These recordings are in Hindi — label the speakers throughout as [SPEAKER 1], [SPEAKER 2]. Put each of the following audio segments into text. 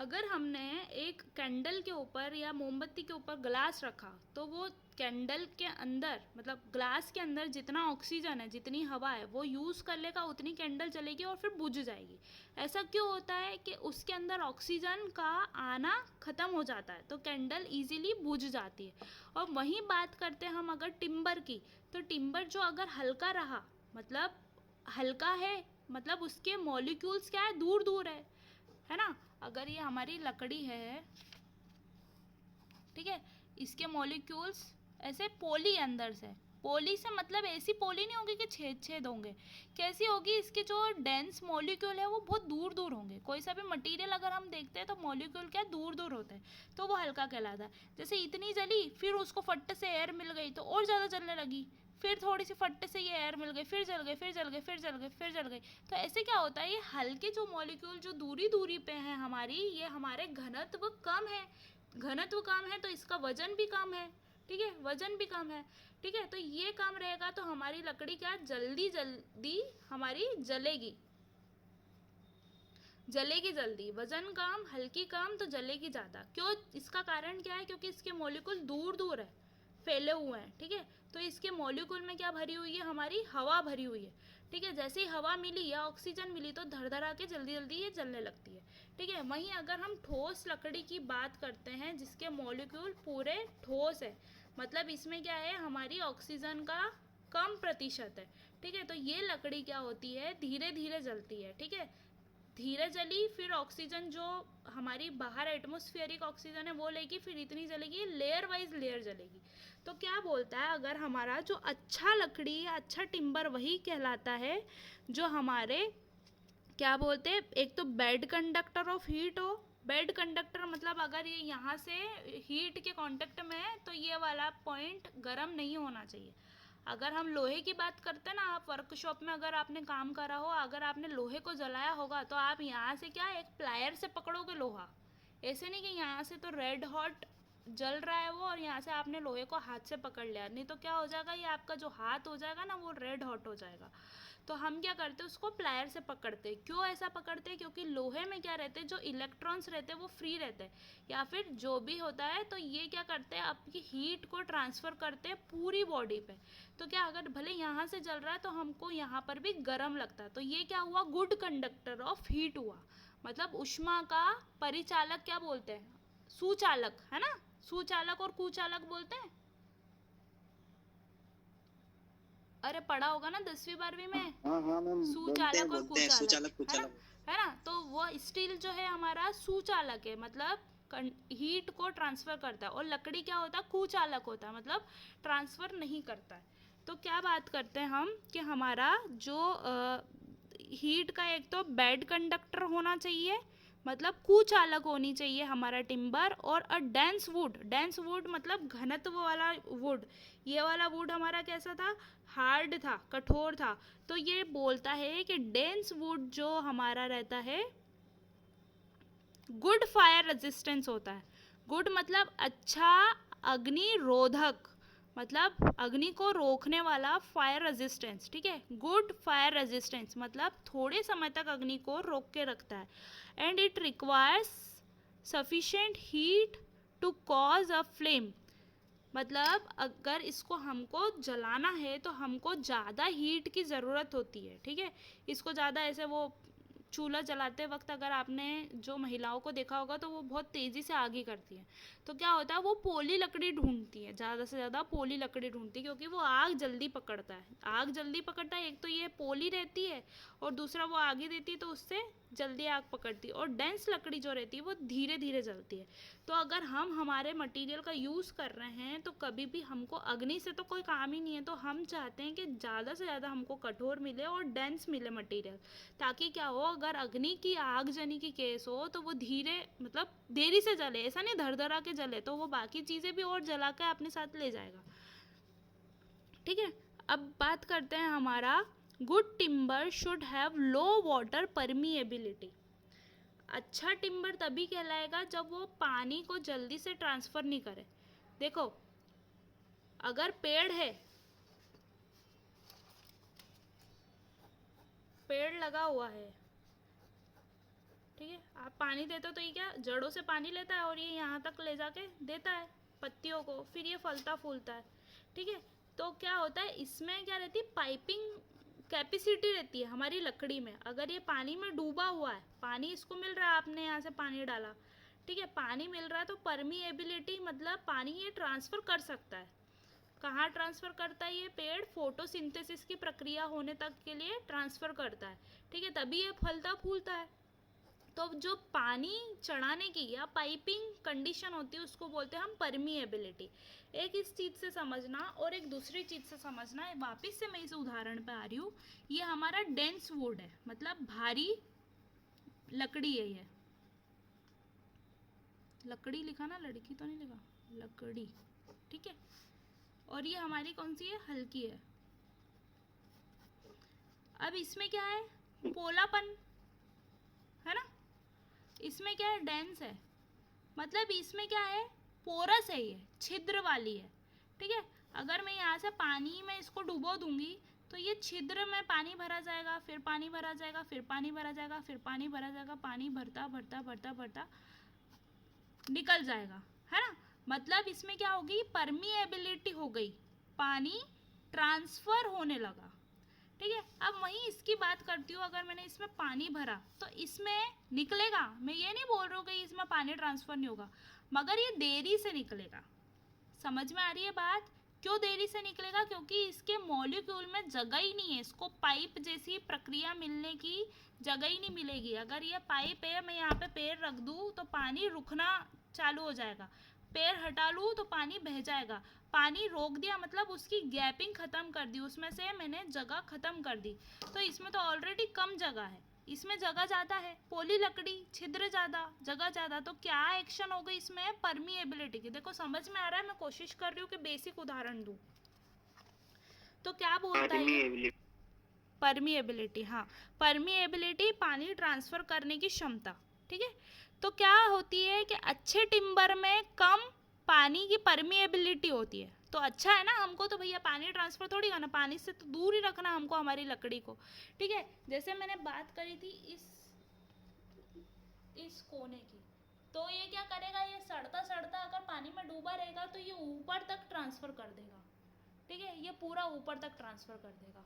[SPEAKER 1] अगर हमने एक कैंडल के ऊपर या मोमबत्ती के ऊपर ग्लास रखा तो वो कैंडल के अंदर मतलब ग्लास के अंदर जितना ऑक्सीजन है, जितनी हवा है, वो यूज़ कर लेगा, उतनी कैंडल जलेगी और फिर बुझ जाएगी। ऐसा क्यों होता है कि उसके अंदर ऑक्सीजन का आना ख़त्म हो जाता है, तो कैंडल इजीली बुझ जाती है। और वहीं बात करते हैं हम अगर टिम्बर की, तो टिम्बर जो अगर हल्का रहा, मतलब हल्का है, मतलब उसके मॉलिक्यूल्स क्या है, दूर दूर है ना। अगर ये हमारी लकड़ी है, ठीक है, इसके मॉलिक्यूल्स ऐसे पोली अंदर से, पोली से मतलब ऐसी पोली नहीं होगी कि छेद छेद होंगे, कैसी होगी, इसके जो डेंस मॉलिक्यूल है वो बहुत दूर दूर होंगे। कोई सा भी मटेरियल अगर हम देखते हैं तो मॉलिक्यूल क्या दूर दूर होते हैं, तो वो हल्का कहलाता है। जैसे इतनी जली, फिर उसको फट से एयर मिल गई तो और ज़्यादा जलने लगी, फिर थोड़ी सी फट से ये एयर मिल गई, फिर जल गई, फिर जल गई, फिर जल गई, फिर जल गई। तो ऐसे क्या होता है, ये हल्के जो मॉलिक्यूल जो दूरी दूरी पे हैं हमारी, ये हमारे घनत्व कम है, घनत्व कम है तो इसका वजन भी कम है, ठीक है, वजन भी कम है, ठीक है। तो ये कम रहेगा तो हमारी लकड़ी क्या जल्दी जल्दी हमारी जलेगी, जलेगी जल्दी। वजन कम, हल्की कम, तो जलेगी ज़्यादा। क्यों, इसका कारण क्या है, क्योंकि इसके मॉलिक्यूल दूर दूर है, फैले हुए हैं, ठीक है। तो इसके मॉलिक्यूल में क्या भरी हुई है, हमारी हवा भरी हुई है, ठीक है। जैसे ही हवा मिली या ऑक्सीजन मिली तो धड़ धड़ आके जल्दी जल्दी ये जलने लगती है, ठीक है। वहीं अगर हम ठोस लकड़ी की बात करते हैं जिसके मॉलिक्यूल पूरे ठोस है, मतलब इसमें क्या है, हमारी ऑक्सीजन का कम प्रतिशत है, ठीक है। तो ये लकड़ी क्या होती है, धीरे धीरे जलती है, ठीक है। धीरे जली, फिर ऑक्सीजन जो हमारी बाहर एटमॉस्फेरिक ऑक्सीजन है वो लेगी, फिर इतनी जलेगी, लेयर वाइज लेयर जलेगी। तो क्या बोलता है, अगर हमारा जो अच्छा लकड़ी या अच्छा टिम्बर वही कहलाता है जो हमारे क्या बोलते हैं, एक तो बेड कंडक्टर ऑफ हीट हो। बेड कंडक्टर मतलब अगर ये यहाँ से हीट के कांटेक्ट में है तो ये वाला पॉइंट गर्म नहीं होना चाहिए। अगर हम लोहे की बात करते हैं ना, आप वर्कशॉप में अगर आपने काम करा हो, अगर आपने लोहे को जलाया होगा तो आप यहाँ से क्या एक प्लायर से पकड़ोगे लोहा, ऐसे नहीं कि यहाँ से तो रेड हॉट जल रहा है वो और यहाँ से आपने लोहे को हाथ से पकड़ लिया, नहीं तो क्या हो जाएगा, ये आपका जो हाथ हो जाएगा ना वो रेड हॉट हो जाएगा। तो हम क्या करते हैं, उसको प्लायर से पकड़ते हैं। क्यों ऐसा पकड़ते हैं, क्योंकि लोहे में क्या रहते हैं, जो इलेक्ट्रॉन्स रहते हैं वो फ्री रहते हैं, या फिर जो भी होता है, तो ये क्या करते हैं, आपकी हीट को ट्रांसफ़र करते हैं पूरी बॉडी पे। तो क्या, अगर भले यहाँ से जल रहा है तो हमको यहाँ पर भी गर्म लगता है, तो ये क्या हुआ, गुड कंडक्टर ऑफ हीट हुआ। मतलब ऊष्मा का परिचालक क्या बोलते हैं, सुचालक, है ना। सुचालक और कुचालक बोलते हैं, अरे पढ़ा होगा ना 10वीं 12वीं में,
[SPEAKER 2] हाँ हाँ मैम,
[SPEAKER 1] सुचालक और
[SPEAKER 2] बोलते हैं
[SPEAKER 1] कुचालक,
[SPEAKER 2] सुचालक
[SPEAKER 1] है ना,
[SPEAKER 2] कुचालक।
[SPEAKER 1] है ना। तो वो स्टील जो है हमारा सुचालक है, मतलब हीट को ट्रांसफ़र करता है, और लकड़ी क्या होता है, कुचालक होता है, मतलब ट्रांसफ़र नहीं करता है। तो क्या बात करते हैं हम कि हमारा जो हीट का एक तो बेड कंडक्टर होना चाहिए, मतलब कुचालक होनी चाहिए हमारा टिम्बर, और डेंस वुड, डेंस वुड मतलब घनत्व वाला वुड। ये वाला वुड हमारा कैसा था, हार्ड था, कठोर था। तो ये बोलता है कि डेंस वुड जो हमारा रहता है गुड फायर रेजिस्टेंस होता है। गुड मतलब अच्छा, अग्नि रोधक, मतलब अग्नि को रोकने वाला, फायर रेजिस्टेंस, ठीक है। गुड फायर रेजिस्टेंस मतलब थोड़े समय तक अग्नि को रोक के रखता है। And it requires sufficient heat to cause a flame, मतलब अगर इसको हमको जलाना है तो हमको ज़्यादा हीट की ज़रूरत होती है, ठीक है। इसको ज़्यादा ऐसे वो चूल्हा जलाते वक्त अगर आपने जो महिलाओं को देखा होगा तो वो बहुत तेज़ी से आग ही करती है। तो क्या होता है, वो पोली लकड़ी ढूंढती है, ज़्यादा से ज़्यादा पोली लकड़ी ढूंढती है, क्योंकि वो आग जल्दी पकड़ता है। आग जल्दी पकड़ता है, एक तो ये पोली रहती है और दूसरा वो आगे देती है तो उससे जल्दी आग पकड़ती है। और डेंस लकड़ी जो रहती है वो धीरे धीरे जलती है। तो अगर हम हमारे मटेरियल का यूज़ कर रहे हैं तो कभी भी हमको अग्नि से तो कोई काम ही नहीं है, तो हम चाहते हैं कि ज़्यादा से ज़्यादा हमको कठोर मिले और डेंस मिले मटेरियल, ताकि क्या हो, अगर अग्नि की आगजनी की केस हो तो वो धीरे मतलब देरी से जले, ऐसा नहीं धर धरा के जले, तो वो बाकी चीज़ें भी और जला के अपने साथ ले जाएगा, ठीक है। अब बात करते हैं हमारा good timber should have low water permeability. अच्छा टिम्बर तभी कहलाएगा जब वो पानी को जल्दी से ट्रांसफ़र नहीं करे। देखो, अगर पेड़ है, पेड़ लगा हुआ है, ठीक है, आप पानी देते हो तो ये क्या जड़ों से पानी लेता है और ये यहाँ तक ले जाके देता है पत्तियों को, फिर ये फलता फूलता है। ठीक है, तो क्या होता है इसमें क्या रहती है, पाइपिंग कैपेसिटी रहती है हमारी लकड़ी में। अगर ये पानी में डूबा हुआ है, पानी इसको मिल रहा है, आपने यहाँ से पानी डाला, ठीक है, पानी मिल रहा है, तो परमीएबिलिटी मतलब पानी ये ट्रांसफ़र कर सकता है। कहाँ ट्रांसफ़र करता है ये पेड़, फोटोसिंथेसिस की प्रक्रिया होने तक के लिए ट्रांसफ़र करता है। ठीक है, तभी ये फलता फूलता है। तो जो पानी चढ़ाने की या पाइपिंग कंडीशन होती है उसको बोलते हैं हम परमीएबिलिटी। एक इस चीज़ से समझना और एक दूसरी चीज़ से समझना है। वापस से मैं इस उदाहरण पे आ रही हूँ। ये हमारा डेंस वुड है, मतलब भारी लकड़ी है। ये लकड़ी लिखा ना, लड़की तो नहीं लिखा, लकड़ी। ठीक है, और ये हमारी कौन सी है, हल्की है। अब इसमें क्या है, पोलापन है ना, इसमें क्या है, डेंस है, मतलब इसमें क्या है, पोरस है, ये छिद्र वाली है। ठीक है, अगर मैं यहाँ से पानी में इसको डुबो दूंगी तो ये छिद्र में पानी भरा जाएगा, फिर पानी भरा जाएगा, फिर पानी भरा जाएगा, फिर पानी भरा जाएगा, पानी भरता भरता भरता भरता निकल जाएगा, है ना। मतलब इसमें क्या होगी, परमीएबिलिटी हो गई, पानी ट्रांसफर होने लगा। ठीक है, अब वहीं इसकी बात करती हूँ। अगर मैंने इसमें पानी भरा तो इसमें निकलेगा, मैं ये नहीं बोल रहा हूँ कि इसमें पानी ट्रांसफर नहीं होगा, मगर ये देरी से निकलेगा। समझ में आ रही है बात, क्यों देरी से निकलेगा, क्योंकि इसके मॉलिक्यूल में जगह ही नहीं है, इसको पाइप जैसी प्रक्रिया मिलने की जगह ही नहीं मिलेगी। अगर ये पाइप है, मैं यहाँ पे पैर रख दूँ तो पानी रुकना चालू हो जाएगा, पैर हटा लूँ तो पानी बह जाएगा। पानी रोक दिया मतलब उसकी गैपिंग ख़त्म कर दी, उसमें से मैंने जगह ख़त्म कर दी। तो इसमें तो ऑलरेडी कम जगह है, इसमें जगह ज़्यादा है, पोली लकड़ी, छिद्र ज़्यादा, जगह ज़्यादा, तो क्या एक्शन हो गई इसमें, परमीएबिलिटी की। देखो समझ में आ रहा है, मैं कोशिश कर रही हूँ कि बेसिक उदाहरण दूँ। तो क्या बोलता है, परमीएबिलिटी, हाँ, परमीएबिलिटी पानी ट्रांसफ़र करने की क्षमता। ठीक है, तो क्या होती है कि अच्छे टिम्बर में कम पानी की परमीएबिलिटी होती है, तो अच्छा है ना, हमको तो भैया पानी ट्रांसफ़र थोड़ी करना, पानी से तो दूर ही रखना हमको हमारी लकड़ी को। ठीक है, जैसे मैंने बात करी थी इस कोने की, तो ये क्या करेगा, ये सड़ता सड़ता अगर पानी में डूबा रहेगा तो ये ऊपर तक ट्रांसफ़र कर देगा। ठीक है, ये पूरा ऊपर तक ट्रांसफ़र कर देगा।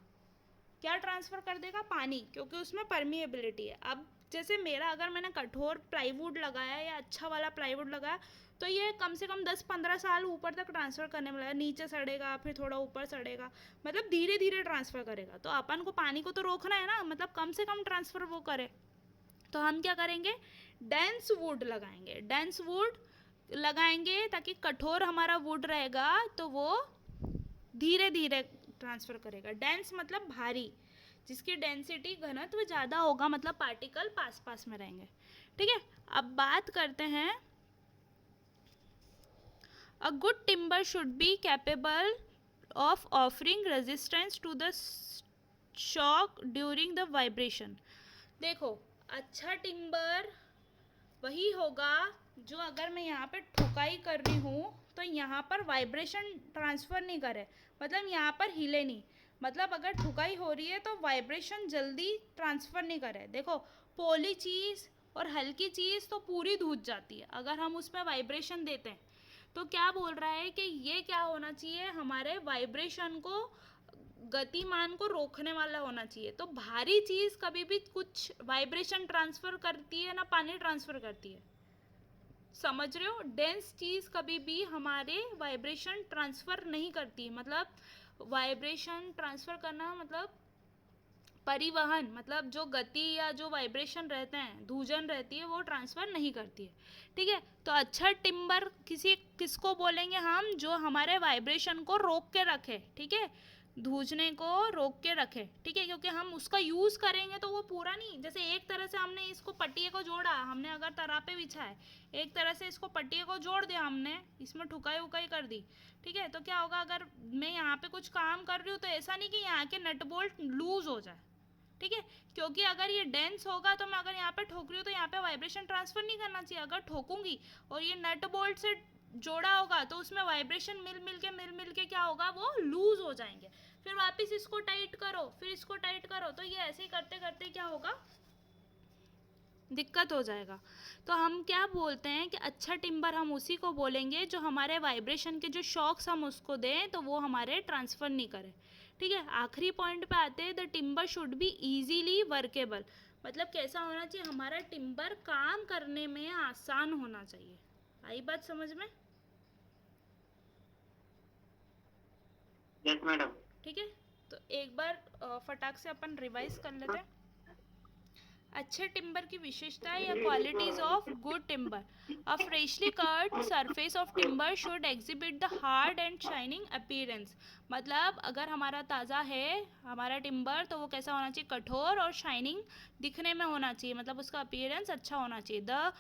[SPEAKER 1] क्या ट्रांसफ़र कर देगा, पानी, क्योंकि उसमें परमीएबिलिटी है। अब जैसे मेरा, अगर मैंने कठोर प्लाईवुड लगाया या अच्छा वाला प्लाईवुड लगाया तो ये कम से कम 10-15 साल ऊपर तक ट्रांसफ़र करने में लगा, नीचे सड़ेगा, फिर थोड़ा ऊपर सड़ेगा, मतलब धीरे धीरे ट्रांसफ़र करेगा। तो अपन को पानी को तो रोकना है ना, मतलब कम से कम ट्रांसफ़र वो करे। तो हम क्या करेंगे, डेंस वुड लगाएंगे, डेंस वुड लगाएंगे ताकि कठोर हमारा वुड रहेगा तो वो धीरे धीरे ट्रांसफ़र करेगा। डेंस मतलब भारी, जिसकी डेंसिटी घनत्व ज़्यादा होगा, मतलब पार्टिकल पास पास में रहेंगे। ठीक है, अब बात करते हैं, a good timber should be capable of offering resistance to the shock during the vibration. देखो, अच्छा टिम्बर वही होगा जो, अगर मैं यहाँ पे ठुकाई कर रही हूँ तो यहाँ पर वाइब्रेशन ट्रांसफ़र नहीं करे, मतलब यहाँ पर हिले नहीं, मतलब अगर ठुकाई हो रही है तो वाइब्रेशन जल्दी ट्रांसफ़र नहीं करे। देखो, पोली चीज़ और हल्की चीज़ तो पूरी धुज जाती है, अगर हम उसमें वाइब्रेशन देते हैं तो क्या बोल रहा है कि ये क्या होना चाहिए, हमारे वाइब्रेशन को, गतिमान को रोकने वाला होना चाहिए। तो भारी चीज़ कभी भी कुछ वाइब्रेशन ट्रांसफ़र करती है ना पानी ट्रांसफ़र करती है, समझ रहे हो। डेंस चीज़ कभी भी हमारे वाइब्रेशन ट्रांसफ़र नहीं करती, मतलब वाइब्रेशन ट्रांसफ़र करना मतलब परिवहन, मतलब जो गति या जो वाइब्रेशन रहते हैं, धूजन रहती है, वो ट्रांसफ़र नहीं करती है। ठीक है, तो अच्छा टिम्बर किसको बोलेंगे हम, जो हमारे वाइब्रेशन को रोक के रखे, ठीक है, धूजने को रोक के रखे। ठीक है, क्योंकि हम उसका यूज़ करेंगे तो वो पूरा नहीं, जैसे एक तरह से हमने इसको पट्टिए को जोड़ा, हमने अगर तरापे बिछाए, एक तरह से इसको पट्टिए को जोड़ दिया हमने, इसमें ठुकाई उकाई कर दी। ठीक है, तो क्या होगा, अगर मैं यहाँ पे कुछ काम कर रही हूँ तो ऐसा नहीं कि यहाँ के नट बोल्ट लूज़ हो जाए। ठीक है, क्योंकि अगर ये डेंस होगा तो मैं अगर यहाँ पे ठोक रही हूँ तो यहाँ पे वाइब्रेशन ट्रांसफ़र नहीं करना चाहिए। अगर ठोकूंगी और ये नट बोल्ट से जोड़ा होगा तो उसमें वाइब्रेशन मिल मिल के क्या होगा, वो लूज़ हो जाएंगे। फिर वापस इसको टाइट करो, फिर इसको टाइट करो, तो ये ऐसे ही करते करते क्या होगा, दिक्कत हो जाएगा। तो हम क्या बोलते हैं कि अच्छा टिम्बर हम उसी को बोलेंगे जो हमारे वाइब्रेशन के जो शॉक्स हम उसको दें तो वो हमारे ट्रांसफ़र नहीं करे। ठीक है, आखिरी पॉइंट पे आते हैं, the timber should B easily workable. मतलब कैसा होना चाहिए, हमारा टिम्बर काम करने में आसान होना चाहिए। आई बात समझ में?
[SPEAKER 2] Yes madam.
[SPEAKER 1] ठीक है, तो एक बार फटाक से अपन रिवाइज कर लेते हैं। अच्छे टिम्बर की विशेषताएं या qualities of good timber. A freshly cut surface of timber should exhibit the hard and shining appearance. मतलब अगर हमारा ताज़ा है हमारा टिम्बर तो वो कैसा होना चाहिए, कठोर और शाइनिंग दिखने में होना चाहिए, मतलब उसका अपीयरेंस अच्छा होना चाहिए। The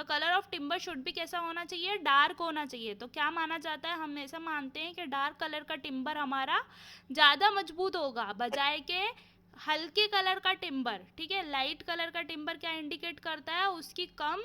[SPEAKER 1] colour of timber should भी कैसा होना चाहिए, डार्क होना चाहिए। तो क्या माना जाता है, हम ऐसा मानते हैं कि डार्क कलर का टिम्बर हमारा ज़्यादा मजबूत होगा बजाय के हल्के कलर का टिम्बर। ठीक है, लाइट कलर का टिम्बर क्या इंडिकेट करता है, उसकी कम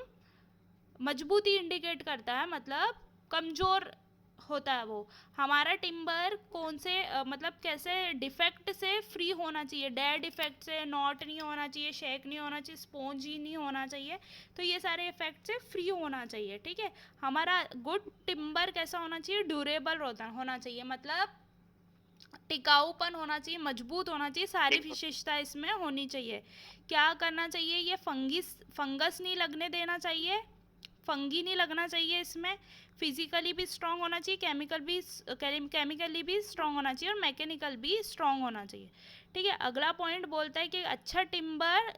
[SPEAKER 1] मजबूती इंडिकेट करता है, मतलब कमज़ोर होता है वो। हमारा टिम्बर कौन से मतलब कैसे डिफेक्ट से फ्री होना चाहिए, डेड इफेक्ट से, नॉट नहीं होना चाहिए, शेक नहीं होना चाहिए, स्पॉन्जी नहीं होना चाहिए, तो ये सारे इफेक्ट से फ्री होना चाहिए। ठीक है, हमारा गुड टिम्बर कैसा होना चाहिए, ड्यूरेबल होना चाहिए, मतलब टिकाऊपन होना चाहिए, मजबूत होना चाहिए, सारी विशेषता इसमें होनी चाहिए। क्या करना चाहिए, ये फंगस नहीं लगने देना चाहिए, फंगी नहीं लगना चाहिए इसमें। फिजिकली भी स्ट्रांग होना चाहिए, केमिकली भी स्ट्रांग होना चाहिए और मैकेनिकल भी स्ट्रांग होना चाहिए। ठीक है, अगला पॉइंट बोलता है कि अच्छा टिम्बर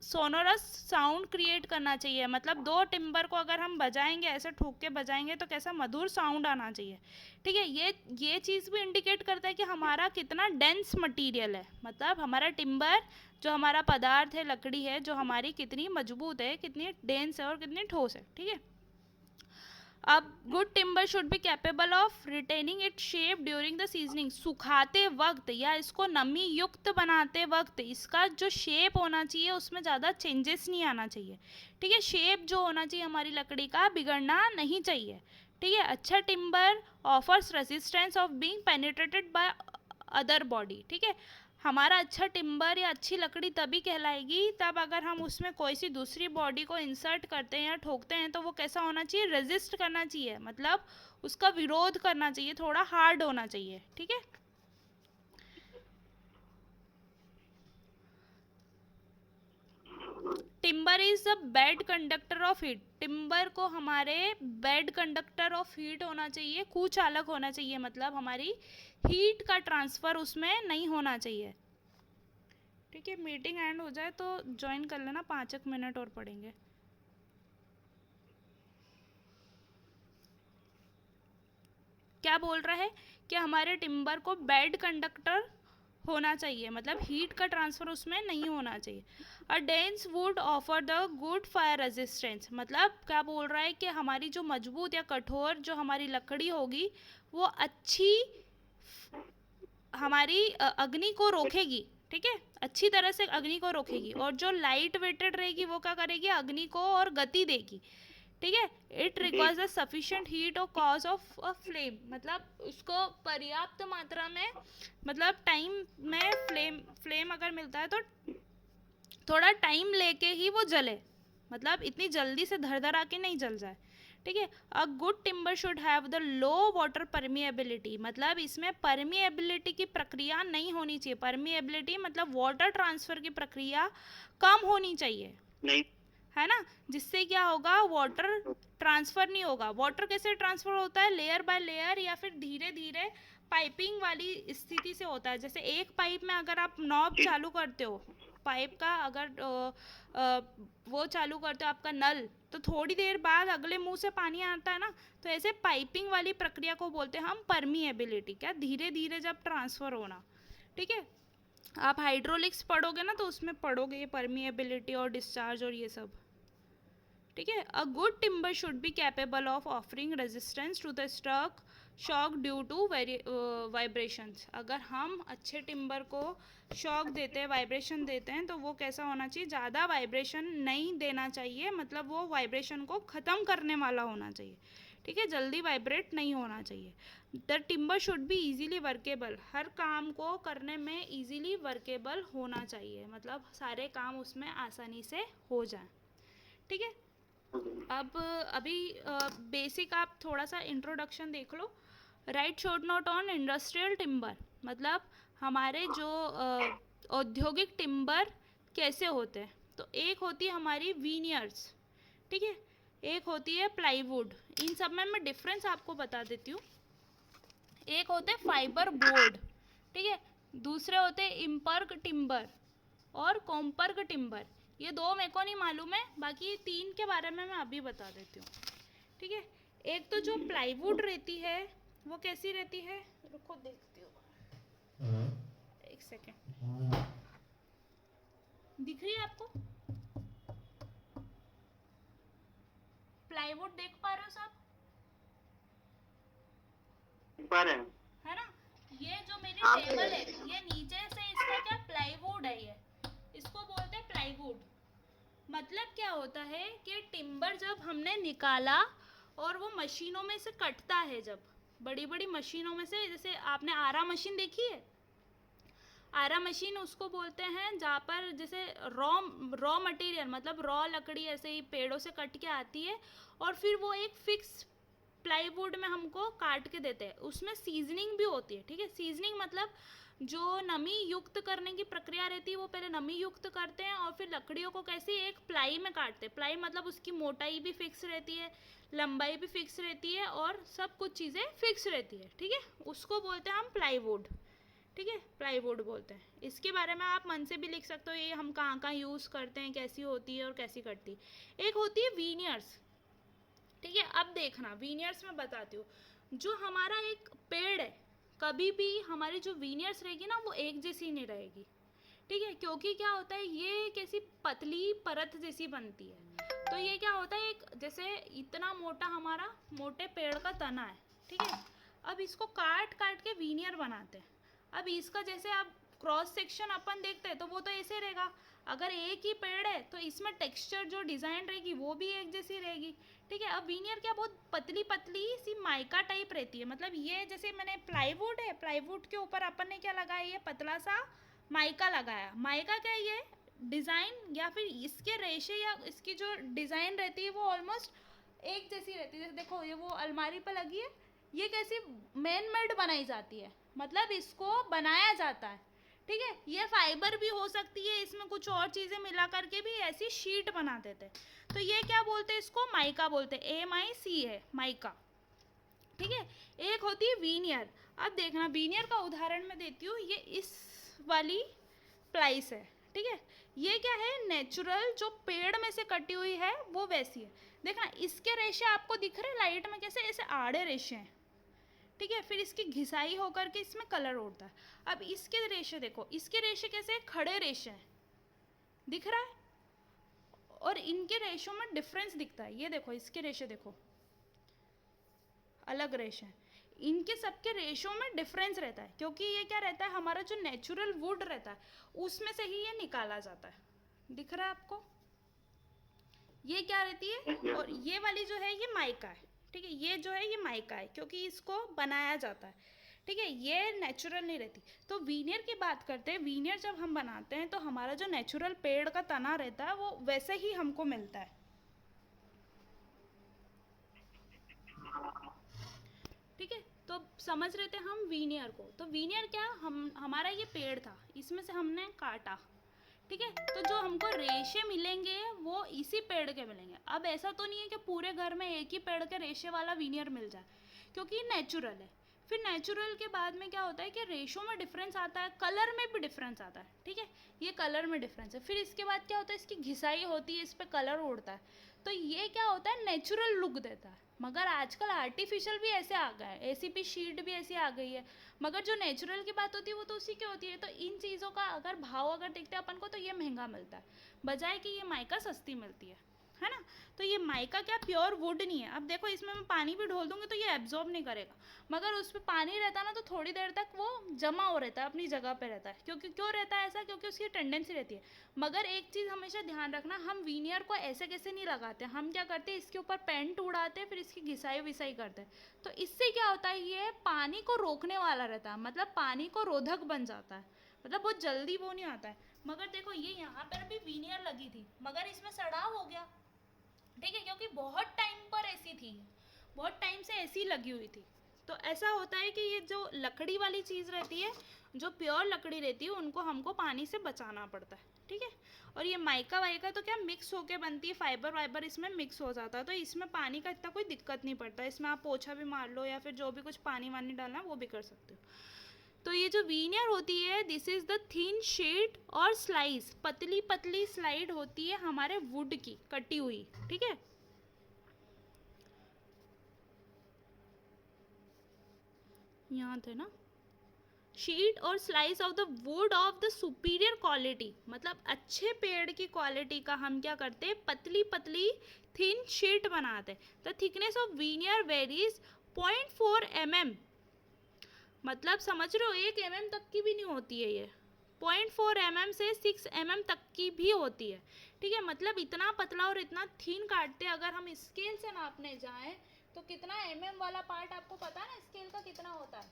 [SPEAKER 1] सोनोरस साउंड क्रिएट करना चाहिए। मतलब दो टिम्बर को अगर हम बजाएंगे, ऐसे ठोक के बजाएंगे तो कैसा मधुर साउंड आना चाहिए। ठीक है, ये चीज़ भी इंडिकेट करता है कि हमारा कितना डेंस मटेरियल है, मतलब हमारा टिम्बर जो हमारा पदार्थ है, लकड़ी है, जो हमारी कितनी मजबूत है, कितनी डेंस है और कितनी ठोस है। ठीक है, अब good timber should be capable of retaining it shape during the seasoning. सुखाते वक्त या इसको नमी युक्त बनाते वक्त इसका जो शेप होना चाहिए उसमें ज़्यादा चेंजेस नहीं आना चाहिए। ठीक है, शेप जो होना चाहिए हमारी लकड़ी का बिगड़ना नहीं चाहिए। ठीक है, अच्छा timber offers resistance of being penetrated by other body. ठीक है, हमारा अच्छा टिम्बर या अच्छी लकड़ी तभी कहलाएगी तब अगर हम उसमें कोई सी दूसरी बॉडी को इंसर्ट करते हैं या ठोकते हैं तो वो कैसा होना चाहिए, रेजिस्ट करना चाहिए, मतलब उसका विरोध करना चाहिए, थोड़ा हार्ड होना चाहिए। ठीक है, timber is the bad conductor of heat. Timber को हमारे बेड कंडक्टर ऑफ हीट होना चाहिए, कुचालक होना चाहिए, मतलब हमारी हीट का ट्रांसफ़र उसमें नहीं होना चाहिए। ठीक है, मीटिंग एंड हो जाए तो ज्वाइन कर लेना, 5 मिनट और पढ़ेंगे। क्या बोल रहा है कि हमारे टिम्बर को बेड कंडक्टर होना चाहिए, मतलब हीट का ट्रांसफ़र उसमें नहीं होना चाहिए। A dense would offer the good fire resistance. मतलब क्या बोल रहा है कि हमारी जो मजबूत या कठोर जो हमारी लकड़ी होगी वो अच्छी हमारी अग्नि को रोकेगी। ठीक है, अच्छी तरह से अग्नि को रोकेगी, और जो लाइट वेटेड रहेगी वो क्या करेगी, अग्नि को और गति देगी। ठीक है, it requires a sufficient heat और कॉज ऑफ अ फ्लेम। मतलब उसको पर्याप्त मात्रा में, मतलब टाइम में फ्लेम अगर मिलता है तो थोड़ा टाइम लेके ही वो जले, मतलब इतनी जल्दी से धर धर आके नहीं जल जाए। ठीक है, a good timber should have the low water permeability. मतलब इसमें परमिएबिलिटी की प्रक्रिया नहीं होनी चाहिए। परमिएबिलिटी मतलब वाटर ट्रांसफर की प्रक्रिया कम होनी चाहिए,
[SPEAKER 2] नहीं
[SPEAKER 1] है ना, जिससे क्या होगा, वाटर ट्रांसफ़र नहीं होगा। वाटर कैसे ट्रांसफ़र होता है, लेयर बाय लेयर या फिर धीरे धीरे पाइपिंग वाली स्थिति से होता है। जैसे एक पाइप में अगर आप नॉब चालू करते हो, पाइप का अगर वो चालू करते हो आपका नल, तो थोड़ी देर बाद अगले मुंह से पानी आता है ना, तो ऐसे पाइपिंग वाली प्रक्रिया को बोलते हैं हम परमिएबिलिटी। क्या, धीरे धीरे जब ट्रांसफ़र होना। ठीक है, आप हाइड्रोलिक्स पढ़ोगे ना तो उसमें पढ़ोगे ये परमिएबिलिटी और डिस्चार्ज और ये सब। ठीक है, a good timber should be capable of offering resistance to the shock due to vibrations. अगर हम अच्छे टिम्बर को शॉक देते हैं, वाइब्रेशन देते हैं, तो वो कैसा होना चाहिए, ज़्यादा वाइब्रेशन नहीं देना चाहिए, मतलब वो वाइब्रेशन को ख़त्म करने वाला होना चाहिए। ठीक है, जल्दी वाइब्रेट नहीं होना चाहिए। The timber should be easily workable, हर काम को करने में इजीली वर्केबल होना चाहिए, मतलब सारे काम उसमें आसानी से हो जाए। ठीक है, अब अभी बेसिक आप थोड़ा सा इंट्रोडक्शन देख लो। Write short note on industrial timber, मतलब हमारे जो औद्योगिक टिम्बर कैसे होते हैं। तो एक होती है हमारी वीनियर्स, ठीक है, एक होती है प्लाईवुड। इन सब में मैं डिफरेंस आपको बता देती हूँ। एक होते हैं फाइबर बोर्ड, ठीक है, दूसरे होते हैं इम्पर्क टिम्बर और कॉम्पर्क टिम्बर। ये दो मेरे को नहीं मालूम है, बाकी तीन के बारे में मैं अभी बता देती हूँ। ठीक है, एक तो जो प्लाईवुड रहती है वो कैसी रहती है, रुको देखती हूँ, एक सेकेंड, दिख रही है आपको प्लाईवुड, देख पा रहे हो सब?
[SPEAKER 2] पा रहे हैं,
[SPEAKER 1] है ना, ये जो मेरी टेबल है ये नीचे से इसका क्या प्लाईवुड है, ये इसको बोलते हैं प्लाईवुड। मतलब क्या होता है कि टिम्बर जब हमने निकाला और वो मशीनों में से कटता है, जब बड़ी बड़ी मशीनों में से, जैसे आपने आरा मशीन देखी है, आरा मशीन उसको बोलते हैं जहाँ पर जैसे रॉ मटेरियल, मतलब रॉ लकड़ी ऐसे ही पेड़ों से कट के आती है और फिर वो एक फिक्स प्लाईवुड में हमको काट के देते हैं। उसमें सीजनिंग भी होती है, ठीक है, सीजनिंग मतलब जो नमी युक्त करने की प्रक्रिया रहती है वो पहले नमी युक्त करते हैं और फिर लकड़ियों को कैसे एक प्लाई में काटते हैं। प्लाई मतलब उसकी मोटाई भी फिक्स रहती है, लंबाई भी फिक्स रहती है और सब कुछ चीज़ें फिक्स रहती है, ठीक है, उसको बोलते हैं हम प्लाईवुड। ठीक है, प्लाईवुड बोलते हैं। इसके बारे में आप मन से भी लिख सकते हो, ये हम कहाँ कहाँ यूज़ करते हैं, कैसी होती है और कैसी कटती है। एक होती है वीनियर्स, ठीक है, अब देखना वीनियर्स में बताती हूँ। जो हमारा एक पेड़ है, कभी भी हमारी जो वीनियर्स रहेगी ना वो एक जैसी नहीं रहेगी, ठीक है, क्योंकि क्या होता है ये कैसी पतली परत जैसी बनती है। तो ये क्या होता है, एक जैसे इतना मोटा हमारा मोटे पेड़ का तना है, ठीक है, अब इसको काट काट के वीनियर बनाते हैं। अब इसका जैसे आप क्रॉस सेक्शन अपन देखते हैं तो वो तो ऐसे रहेगा। अगर एक ही पेड़ है तो इसमें टेक्सचर जो डिज़ाइन रहेगी वो भी एक जैसी रहेगी, ठीक है। अब वीनियर क्या बहुत पतली पतली सी माइका टाइप रहती है, मतलब ये जैसे मैंने प्लाईवुड है, प्लाईवुड के ऊपर अपन ने क्या लगाया, ये पतला सा माइका लगाया। माइका क्या है, ये डिज़ाइन या फिर इसके रेशे या इसकी जो डिज़ाइन रहती है वो ऑलमोस्ट एक जैसी रहती है। जैसे देखो ये वो अलमारी पर लगी है, ये कैसी मैन मेड बनाई जाती है, मतलब इसको बनाया जाता है, ठीक है। ये फाइबर भी हो सकती है, इसमें कुछ और चीज़ें मिला करके भी ऐसी शीट बना देते हैं। तो ये क्या बोलते हैं, इसको माइका बोलते हैं, MIC है माइका, ठीक है। एक होती है वीनियर। अब देखना वीनियर का उदाहरण मैं देती हूँ, ये इस वाली प्लाइस है, ठीक है। ये क्या है, नेचुरल जो पेड़ में से कटी हुई है वो वैसी है। देखना इसके रेशे आपको दिख रहे हैं लाइट में, कैसे ऐसे आड़े रेशे हैं, ठीक है। फिर इसकी घिसाई होकर के इसमें कलर उड़ता है। अब इसके रेशे देखो, इसके रेशे कैसे खड़े रेशे हैं, दिख रहा है, और इनके रेशों में डिफरेंस दिखता है। ये देखो इसके रेशे देखो अलग रेशे हैं, इनके सबके रेशों में डिफरेंस रहता है, क्योंकि ये क्या रहता है, हमारा जो नेचुरल वुड रहता है उसमें से ही ये निकाला जाता है। दिख रहा है आपको, ये क्या रहती है, और ये वाली जो है ये माइका है, ठीक है। ये जो है ये माइका है क्योंकि इसको बनाया जाता है, ठीक है, ये नेचुरल नहीं रहती। तो वीनियर की बात करते हैं, वीनियर जब हम बनाते हैं तो हमारा जो नेचुरल पेड़ का तना रहता है वो वैसे ही हमको मिलता है, ठीक है। तो समझ रहे थे हम वीनियर को। तो वीनियर क्या, हमारा ये पेड़ था, इसमें से हमने काटा, ठीक है, तो जो हमको रेशे मिलेंगे वो इसी पेड़ के मिलेंगे। अब ऐसा तो नहीं है कि पूरे घर में एक ही पेड़ के रेशे वाला वीनियर मिल जाए, क्योंकि ये नेचुरल है। फिर नेचुरल के बाद में क्या होता है कि रेशो में डिफरेंस आता है, कलर में भी डिफरेंस आता है, ठीक है, ये कलर में डिफरेंस है। फिर इसके बाद क्या होता है, इसकी घिसाई होती है, इस पर कलर उड़ता है, तो ये क्या होता है, नेचुरल लुक देता है। मगर आजकल आर्टिफिशियल भी ऐसे आ गए हैं, ACP शीट भी ऐसी आ गई है, मगर जो नेचुरल की बात होती है वो तो उसी की होती है। तो इन चीज़ों का अगर भाव अगर देखते हैं अपन को तो ये महंगा मिलता है, बजाय कि ये माइका सस्ती मिलती है है ना। तो ये माइका क्या प्योर वुड नहीं है। अब देखो इसमें मैं पानी भी ढोल दूंगी तो ये एब्जॉर्ब नहीं करेगा, मगर उस पर पानी रहता ना तो थोड़ी देर तक वो जमा हो रहता है, अपनी जगह पे रहता है। क्योंकि क्यों रहता है ऐसा, क्योंकि उसकी टेंडेंसी रहती है। मगर एक चीज़ हमेशा ध्यान रखना, हम वीनियर को ऐसे कैसे नहीं लगाते, हम क्या करते हैं इसके ऊपर पेंट उड़ाते हैं, फिर इसकी घिसाई विसाई करते हैं। तो इससे क्या होता है, ये पानी को रोकने वाला रहता है, मतलब पानी को रोधक बन जाता है, मतलब बहुत जल्दी वो नहीं आता है। मगर देखो ये यहाँ पर भी वीनियर लगी थी, मगर इसमें सड़ाव हो गया, ठीक है, क्योंकि बहुत टाइम पर ऐसी थी, बहुत टाइम से ऐसी लगी हुई थी। तो ऐसा होता है कि ये जो लकड़ी वाली चीज़ रहती है, जो प्योर लकड़ी रहती है, उनको हमको पानी से बचाना पड़ता है, ठीक है। और ये माइका वाइका तो क्या मिक्स होके बनती है, फाइबर वाइबर इसमें मिक्स हो जाता है, तो इसमें पानी का इतना कोई दिक्कत नहीं पड़ता। इसमें आप पोछा भी मार लो या फिर जो भी कुछ पानी वानी डालना है वो भी कर सकते हो। तो ये जो वीनियर होती है, this is the thin sheet और स्लाइस, पतली पतली स्लाइड होती है हमारे वुड की, कटी हुई, ठीक है। यहाँ थे ना, शीट और slice of the wood of the superior quality, मतलब अच्छे पेड़ की क्वालिटी का हम क्या करते हैं, पतली पतली थिन शीट बनाते हैं। The thickness of veneer varies 0.4 mm, मतलब समझ रहे हो 1 mm तक की भी नहीं होती है ये, 0.4 mm से 6 mm तक की भी होती है, ठीक है। मतलब इतना पतला और इतना थीन काटते हैं। अगर हम स्केल से नापने जाएं तो कितना mm वाला पार्ट आपको पता है ना, स्केल का कितना होता है।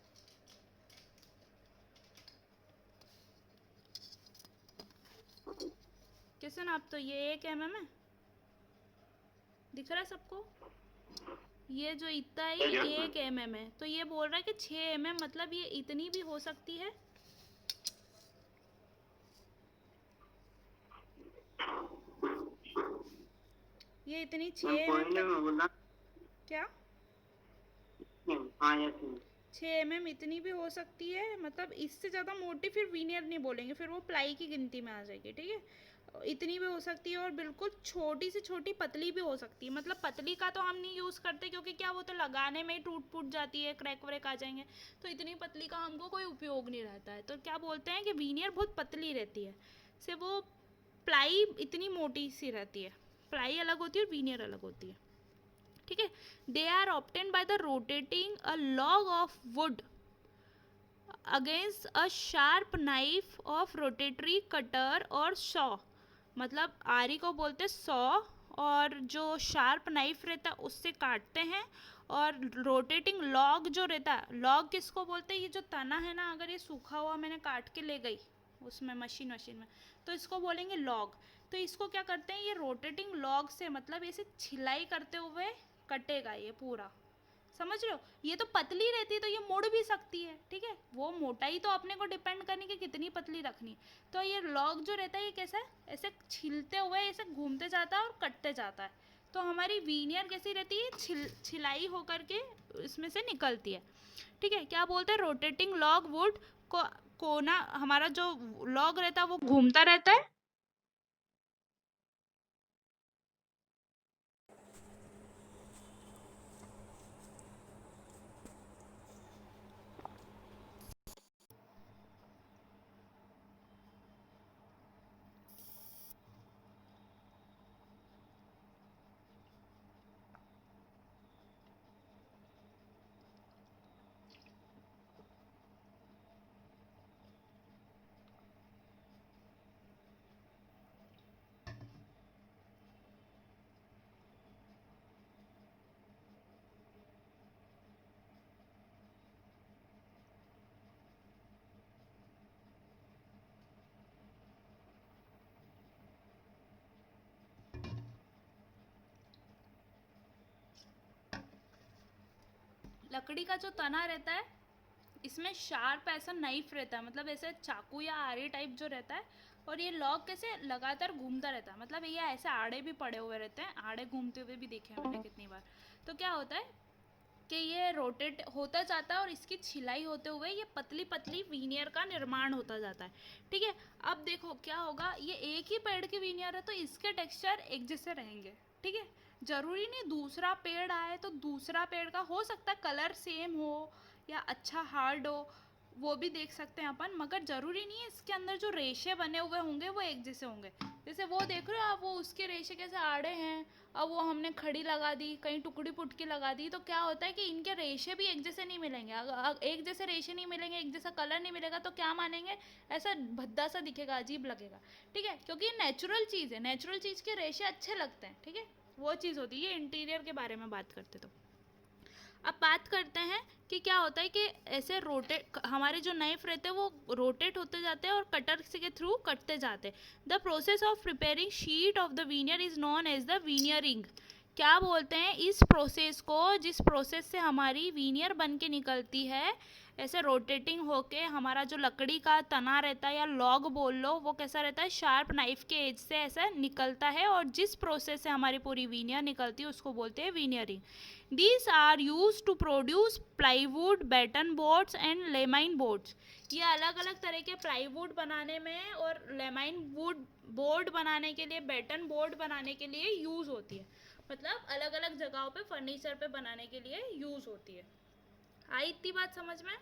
[SPEAKER 1] कैसे नापते हो, ये 1 mm है, दिख रहा है सबको, ये जो इतना है ये 1 mm है। तो ये बोल रहा है कि 6 mm, मतलब ये इतनी भी हो सकती है। ये इतनी 6 mm तक, क्या 6 mm इतनी भी हो सकती है, मतलब इससे ज़्यादा मोटी फिर वीनियर नहीं बोलेंगे, फिर वो प्लाई की गिनती में आ जाएगी, ठीक है। इतनी भी हो सकती है, और बिल्कुल छोटी से छोटी पतली भी हो सकती है। मतलब पतली का तो हम नहीं यूज़ करते, क्योंकि क्या वो तो लगाने में ही टूट फूट जाती है, क्रैक व्रैक आ जाएंगे, तो इतनी पतली का हमको कोई उपयोग नहीं रहता है। तो क्या बोलते हैं कि वीनियर बहुत पतली रहती है, से वो प्लाई इतनी मोटी सी रहती है, प्लाई अलग होती है और वीनियर अलग होती है, ठीक है। They are obtain by the rotating a log of wood against a sharp knife of rotatory cutter और सॉ, मतलब आरी को बोलते सॉ, और जो शार्प नाइफ रहता है उससे काटते हैं। और रोटेटिंग लॉग जो रहता है, लॉग किसको बोलते हैं, ये जो तना है ना, अगर ये सूखा हुआ मैंने काट के ले गई उसमें मशीन में, तो इसको बोलेंगे लॉग। तो इसको क्या करते हैं, ये रोटेटिंग लॉग से, मतलब ऐसे छिलाई करते हुए कटेगा ये पूरा, समझ रहे हो। ये तो पतली रहती है तो ये मुड़ भी सकती है, ठीक है, वो मोटाई तो अपने को डिपेंड करनी कि कितनी पतली रखनी। तो ये लॉग जो रहता है ये कैसा है, ऐसे छिलते हुए ऐसे घूमते जाता है और कटते जाता है। तो हमारी वीनियर कैसी रहती है, छिलाई होकर के इसमें से निकलती है, ठीक है। क्या बोलते हैं, रोटेटिंग लॉग वुड को कोना, हमारा जो लॉग रहता है वो घूमता रहता है। लकड़ी का जो तना रहता है इसमें शार्प ऐसा नाइफ रहता है, मतलब ऐसे चाकू या आरी टाइप जो रहता है। और ये लॉग कैसे लगातार घूमता रहता है, मतलब ये ऐसे आड़े भी पड़े हुए रहते हैं, आड़े घूमते हुए भी देखे हैं मैंने कितनी बार। तो क्या होता है कि ये रोटेट होता जाता है और इसकी छिलाई होते हुए ये पतली पतली वीनियर का निर्माण होता जाता है, ठीक है। अब देखो क्या होगा, ये एक ही पेड़ की वीनियर है तो इसके टेक्सचर एक जैसे रहेंगे, ठीक है। जरूरी नहीं दूसरा पेड़ आए तो दूसरा पेड़ का हो सकता है कलर सेम हो या अच्छा हार्ड हो, वो भी देख सकते हैं अपन, मगर ज़रूरी नहीं है इसके अंदर जो रेशे बने हुए होंगे वो एक जैसे होंगे। जैसे वो देख रहे हो आप, वो उसके रेशे कैसे आड़े हैं, अब वो हमने खड़ी लगा दी, कहीं टुकड़ी पुटकी लगा दी, तो क्या होता है कि इनके रेशे भी एक जैसे नहीं मिलेंगे। अगर एक जैसे रेशे नहीं मिलेंगे, एक जैसा कलर नहीं मिलेगा, तो क्या मानेंगे, ऐसा भद्दा सा दिखेगा, अजीब लगेगा, ठीक है, क्योंकि ये नेचुरल चीज़ है, नेचुरल चीज़ के रेशे अच्छे लगते हैं, ठीक है, वो चीज़ होती है। इंटीरियर के बारे में बात करते तो अब बात करते हैं कि क्या होता है कि ऐसे रोटेट, हमारे जो नाइफ रहते हैं वो रोटेट होते जाते हैं और कटर से के थ्रू कटते जाते हैं। The process of preparing sheet of the veneer is known as the veneering. क्या बोलते हैं इस प्रोसेस को, जिस प्रोसेस से हमारी वीनियर बन के निकलती है, ऐसे रोटेटिंग होके हमारा जो लकड़ी का तना रहता है या लॉग बोल लो, वो कैसा रहता है, शार्प नाइफ के एज से ऐसा निकलता है, और जिस प्रोसेस से हमारी पूरी वीनियर निकलती है उसको बोलते हैं वीनियरिंग। These are used to produce plywood, batten boards and lamine boards. ये अलग अलग तरह के प्लाईवुड बनाने में और लेमाइन वुड बोर्ड बनाने के लिए, बैटन बोर्ड बनाने के लिए यूज़ होती है। मतलब अलग अलग जगहों पे फर्नीचर पे बनाने के लिए यूज़ होती है। आई इतनी बात समझ में?